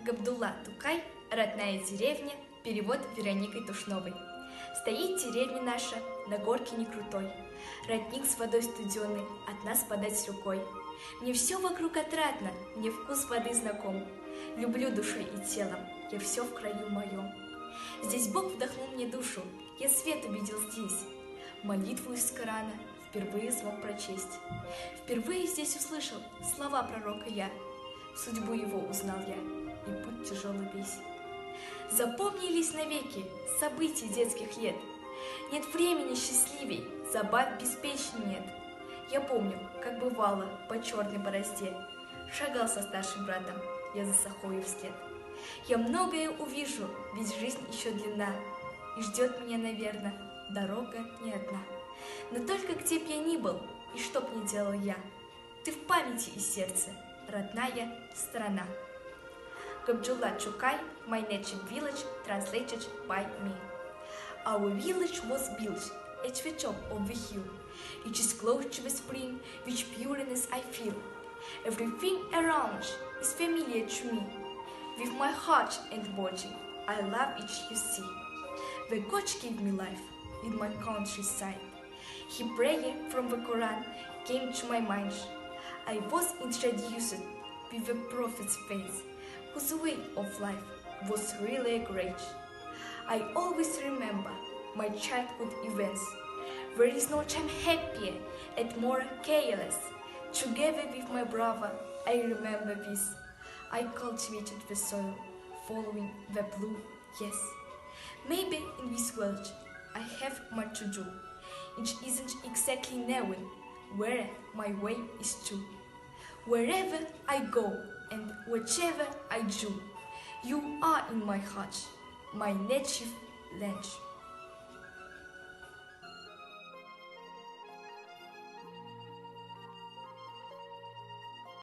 Габдулла Тукай, родная деревня, перевод Вероникой Тушновой. Стоит деревня наша на горке не крутой, родник с водой студеной от нас подать рукой. Мне все вокруг отрадно, мне вкус воды знаком. Люблю душой и телом, я все в краю моем. Здесь Бог вдохнул мне душу, я свет увидел здесь. Молитву из Корана впервые смог прочесть. Впервые здесь услышал слова пророка я. Судьбу его узнал я, и путь тяжелый весь. Запомнились навеки события детских лет. Нет времени счастливей, забав беспечней нет. Я помню, как бывало по черной борозде шагал со старшим братом я за сахою вслед. Я многое увижу, ведь жизнь еще длинна, и ждет меня, наверное, дорога не одна. Но только где б я ни был, и что б ни делал я, ты в памяти и сердце, родная страна. Gabdullah Tукай, My Native Village, translated by me. Our village was built at the top of the hill, which is close to the spring, which pureness I feel. Everything around is familiar to me. With my heart and body, I love it you see. The God gave me life in my countryside. He prayed from the Quran came to my mind. I was introduced with the Prophet's faith, whose way of life was really great. I always remember my childhood events. There is no time happier and more careless. Together with my brother, I remember this. I cultivated the soil, following the blue, yes. Maybe in this world I have much to do. It isn't exactly knowing where my way is to. Wherever I go and whatever I do, you are in my heart, my native land.